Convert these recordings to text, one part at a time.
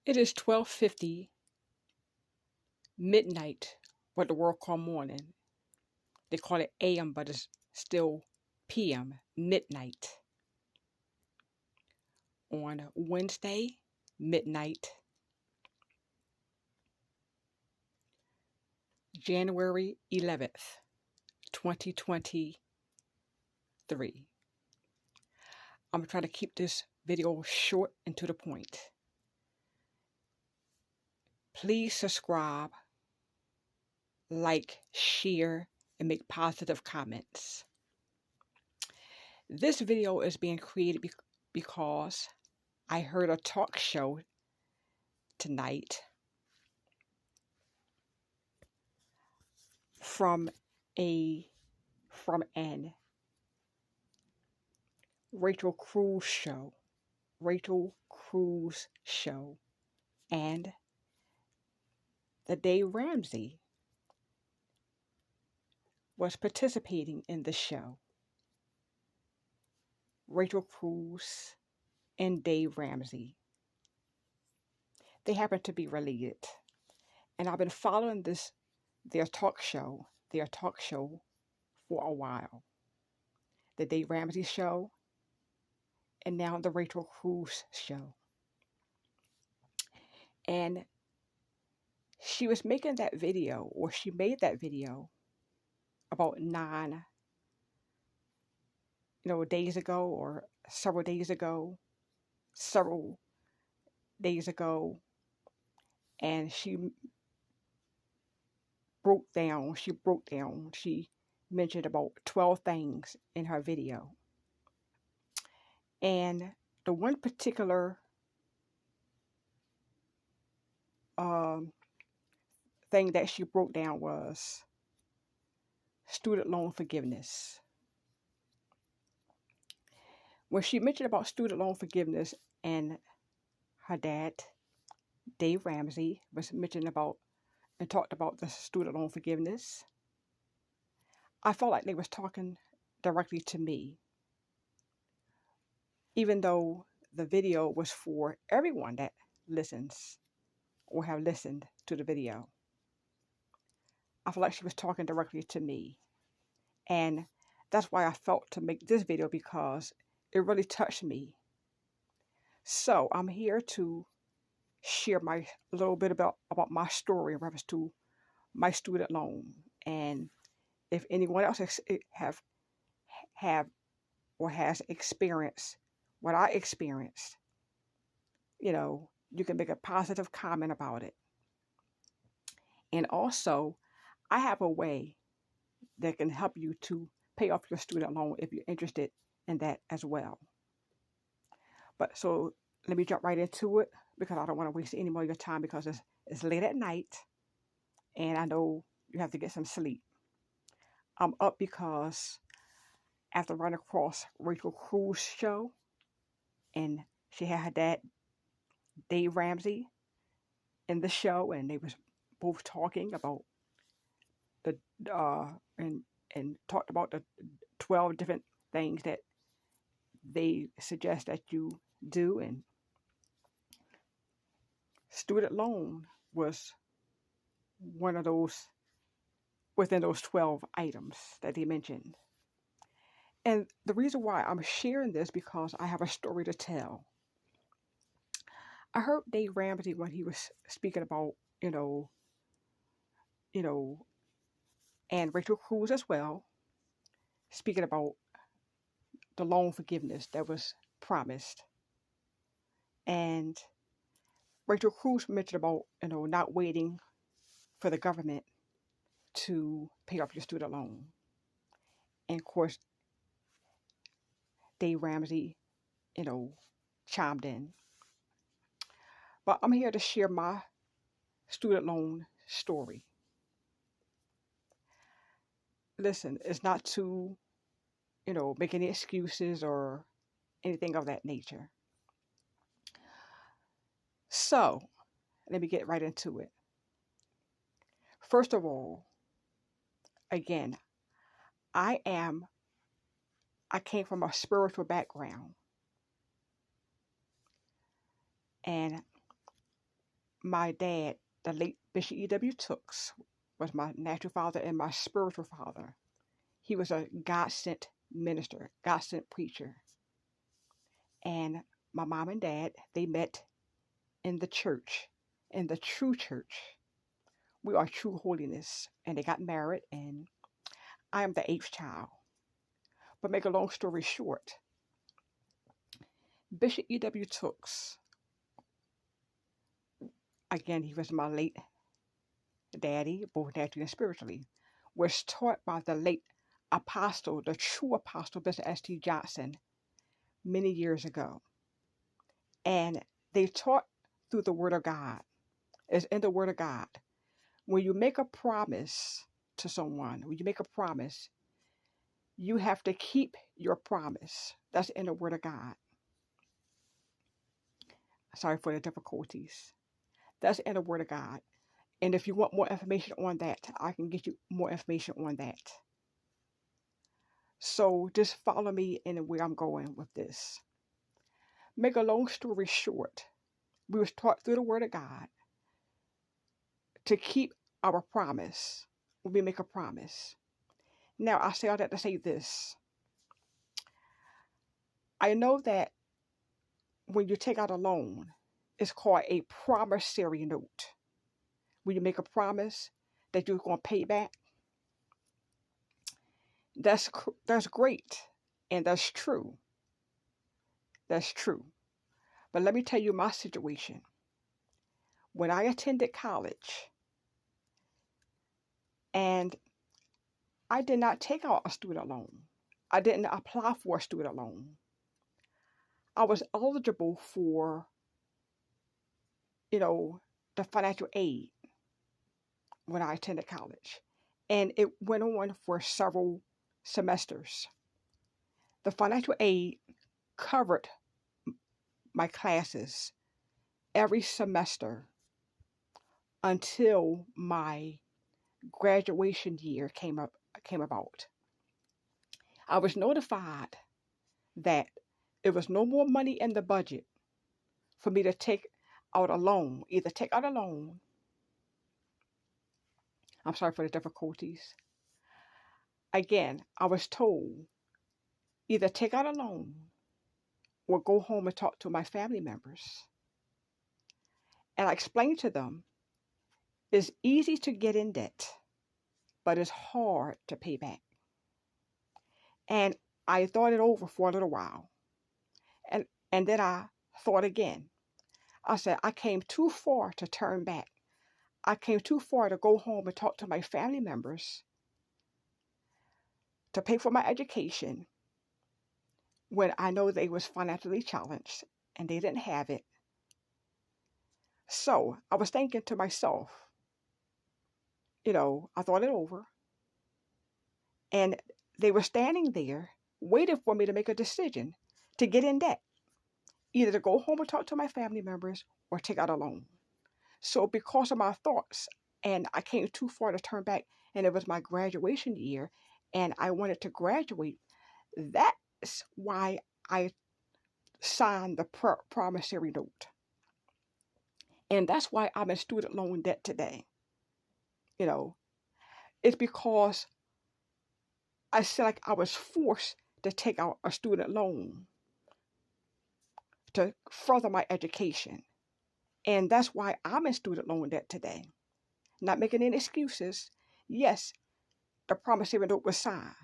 It is 12:50 midnight, what the world call morning. They call it AM, but it's still PM, midnight. On Wednesday, midnight, January 11th, 2023. I'm going to try to keep this video short and to the point. Please subscribe, like, share, and make positive comments. This video is being created because I heard a talk show tonight from an Rachel Cruz show, and the Dave Ramsey was participating in the show. Rachel Cruz and Dave Ramsey. They happen to be related, and I've been following their talk show for a while. The Dave Ramsey show, and now the Rachel Cruz show. And she was making that video, or she made that video about 9 days ago, or several days ago, and she mentioned about 12 things in her video. And the one particular thing that she broke down was student loan forgiveness. When she mentioned about student loan forgiveness, and her dad, Dave Ramsey, was mentioning about and talked about the student loan forgiveness, I felt like they was talking directly to me, even though the video was for everyone that listens or have listened to the video. I felt like she was talking directly to me, and that's why I felt to make this video, because it really touched me. So I'm here to share a little bit about my story in reference to my student loan. And if anyone else have or has experienced what I experienced, you can make a positive comment about it. And also, I have a way that can help you to pay off your student loan if you're interested in that as well. But so let me jump right into it, because I don't want to waste any more of your time, because it's late at night and I know you have to get some sleep. I'm up because after running across Rachel Cruz show, and she had her dad, Dave Ramsey, in the show, and they was both talking about the and talked about the 12 different things that they suggest that you do, and student loan was one of those within those 12 items that they mentioned. And the reason why I'm sharing this, because I have a story to tell. I heard Dave Ramsey when he was speaking about, and Rachel Cruz as well, speaking about the loan forgiveness that was promised. And Rachel Cruz mentioned about, not waiting for the government to pay off your student loan. And of course, Dave Ramsey, chimed in. But I'm here to share my student loan story. Listen, it's not to, make any excuses or anything of that nature. So, let me get right into it. First of all, again, I came from a spiritual background. And my dad, the late Bishop E.W. Tooks, was my natural father and my spiritual father. He was a God-sent minister, God-sent preacher. And my mom and dad, they met in the church, in the true church. We are true holiness. And they got married, and I am the eighth child. But make a long story short, Bishop E.W. Tooks, again, he was my late daddy, both naturally and spiritually, was taught by the late apostle, the true apostle, Bishop S.T. Johnson, many years ago. And they taught through the Word of God. It's in the Word of God. When you make a promise to someone, when you make a promise, you have to keep your promise. That's in the Word of God. Sorry for the difficulties. That's in the Word of God. And if you want more information on that, I can get you more information on that. So just follow me in where I'm going with this. Make a long story short, we was taught through the Word of God to keep our promise when we make a promise. Now, I say all that to say this. I know that when you take out a loan, it's called a promissory note. When you make a promise that you're going to pay back, that's great, and that's true. That's true. But let me tell you my situation. When I attended college, and I did not take out a student loan. I didn't apply for a student loan. I was eligible for, the financial aid when I attended college. And it went on for several semesters. The financial aid covered my classes every semester until my graduation year came about. I was notified that there was no more money in the budget for me to take out a loan, either take out a loan. I'm sorry for the difficulties. Again, I was told either take out a loan or go home and talk to my family members. And I explained to them, it's easy to get in debt, but it's hard to pay back. And I thought it over for a little while. And then I thought again. I said, I came too far to turn back. I came too far to go home and talk to my family members to pay for my education when I know they was financially challenged and they didn't have it. So I was thinking to myself, I thought it over. And they were standing there waiting for me to make a decision to get in debt, either to go home and talk to my family members or take out a loan. So because of my thoughts, and I came too far to turn back, and it was my graduation year, and I wanted to graduate, that's why I signed the promissory note. And that's why I'm in student loan debt today. It's because I feel like I was forced to take out a student loan to further my education. And that's why I'm in student loan debt today. Not making any excuses. Yes, the promissory note was signed.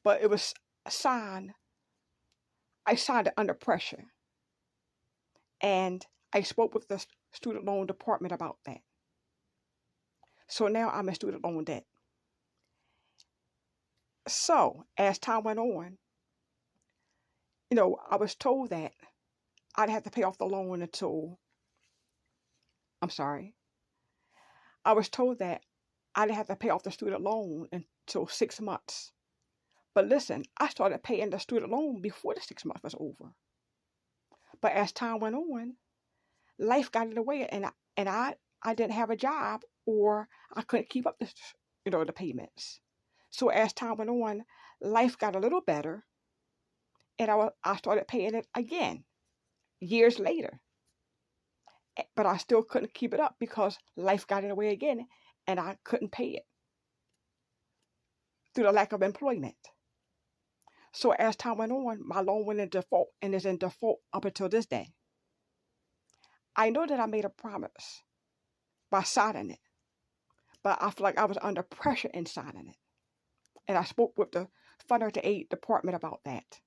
But it was signed, I signed it under pressure. And I spoke with the student loan department about that. So now I'm in student loan debt. So as time went on, I was told that I'd have to pay off the loan I was told that I'd have to pay off the student loan until 6 months. But listen, I started paying the student loan before the 6 months was over. But as time went on, life got in the way, and I didn't have a job, or I couldn't keep up the payments. So as time went on, life got a little better, and I started paying it again years later. but I still couldn't keep it up because life got in the way again, and I couldn't pay it through the lack of employment. So as time went on, my loan went in default and is in default up until this day. I know that I made a promise by signing it, but I feel like I was under pressure in signing it. And I spoke with the financial aid department about that.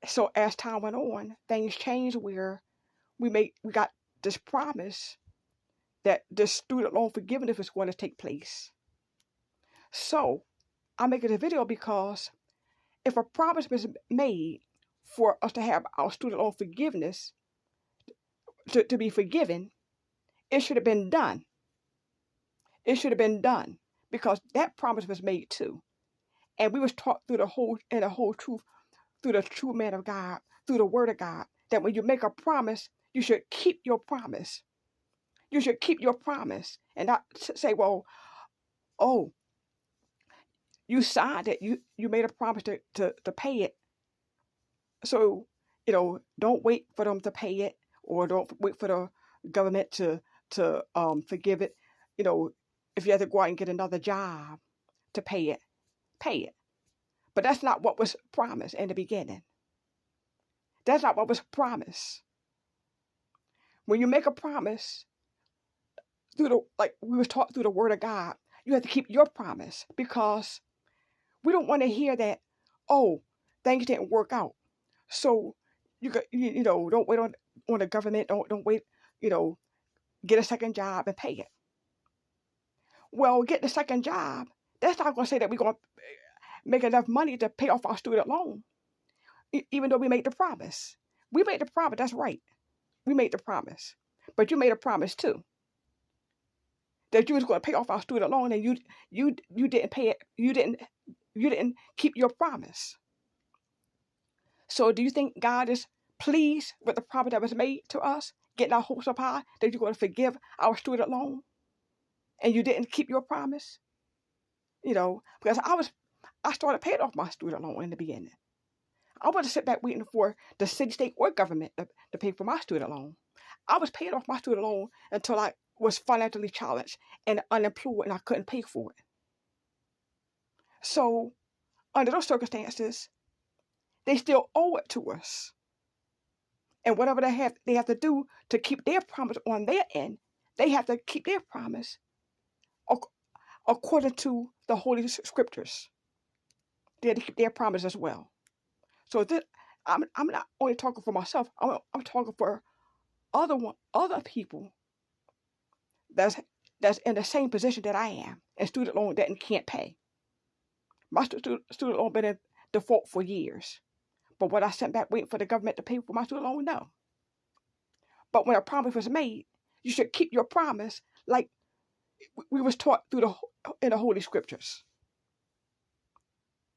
So as time went on, things changed where we got this promise that this student loan forgiveness was going to take place. So I'm making a video because if a promise was made for us to have our student loan forgiveness, to be forgiven, it should have been done. It should have been done because that promise was made too. And we was taught through the whole truth, through the true man of God, through the word of God, that when you make a promise, you should keep your promise. You should keep your promise and not say, well, oh, you signed it. You made a promise to pay it. So, don't wait for them to pay it, or don't wait for the government to forgive it. If you have to go out and get another job to pay it, pay it. But that's not what was promised in the beginning. That's not what was promised. When you make a promise like we was taught through the word of God, you have to keep your promise, because we don't want to hear that, oh, things didn't work out. So don't wait on the government, don't wait, get a second job and pay it. Well, get the second job, that's not going to say that we're going to make enough money to pay off our student loan, even though we made the promise. We made the promise, that's right. We made the promise. But you made a promise too, that you was going to pay off our student loan, and you didn't pay it. You didn't keep your promise. So do you think God is pleased with the promise that was made to us, getting our hopes up high, that you're going to forgive our student loan, and you didn't keep your promise? Because I started paying off my student loan in the beginning. I wasn't sit back waiting for the city, state, or government to pay for my student loan. I was paying off my student loan until I was financially challenged and unemployed, and I couldn't pay for it. So under those circumstances, they still owe it to us. And whatever they have to do to keep their promise on their end, they have to keep their promise according to the Holy Scriptures. They have to keep their promise as well. So I'm not only talking for myself. I'm talking for other people that's in the same position that I am, and student loan that can't pay. My student loan been in default for years. But what I sent back waiting for the government to pay for my student loan? No. But when a promise was made, you should keep your promise, like we was taught in the Holy Scriptures.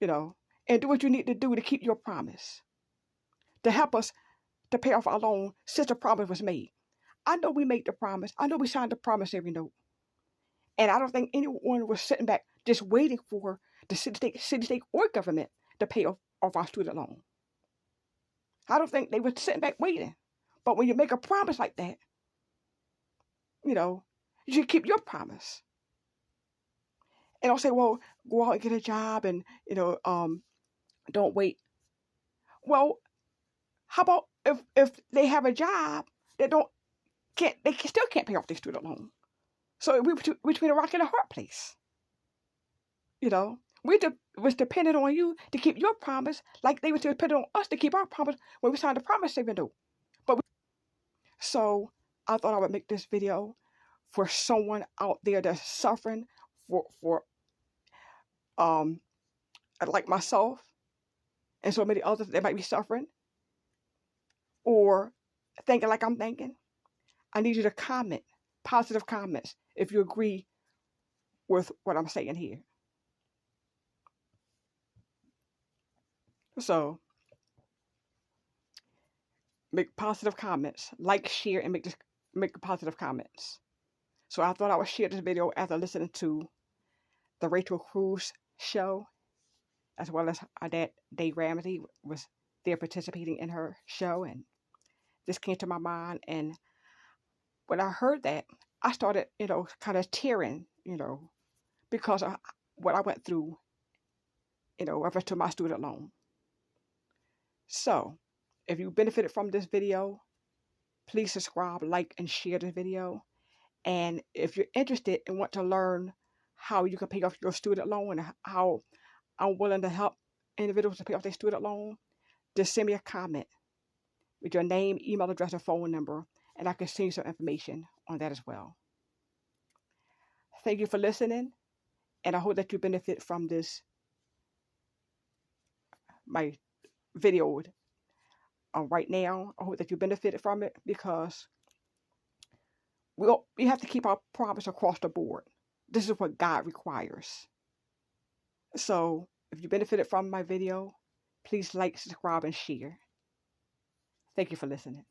And do what you need to do to keep your promise, to help us to pay off our loan since the promise was made. I know we made the promise. I know we signed the promissory note. And I don't think anyone was sitting back just waiting for the city, state, or government to pay off our student loan. I don't think they were sitting back waiting. But when you make a promise like that, you should keep your promise. And I'll say, well, go out and get a job and, don't wait. Well, how about if they have a job that they still can't pay off their student loan? So we're between a rock and a hard place. We was dependent on you to keep your promise, like they were dependent on us to keep our promise when we signed the promissory note. So I thought I would make this video for someone out there that's suffering for like myself and so many others that might be suffering or thinking like I'm thinking. I need you to comment, positive comments, if you agree with what I'm saying here. So make positive comments, like, share, and make positive comments. So I thought I would share this video after listening to the Rachel Cruz show, as well as our dad, Dave Ramsey, was there participating in her show. And this came to my mind, and when I heard that, I started, kind of tearing, because of what I went through, ever to my student loan. So, if you benefited from this video, please subscribe, like, and share this video. And if you're interested and want to learn how you can pay off your student loan and how I'm willing to help individuals to pay off their student loan, just send me a comment with your name, email address, or phone number, and I can send you some information on that as well. Thank you for listening, and I hope that you benefit from this, my video right now. I hope that you benefited from it, because we have to keep our promise across the board. This is what God requires. So if you benefited from my video, please like, subscribe, and share. Thank you for listening.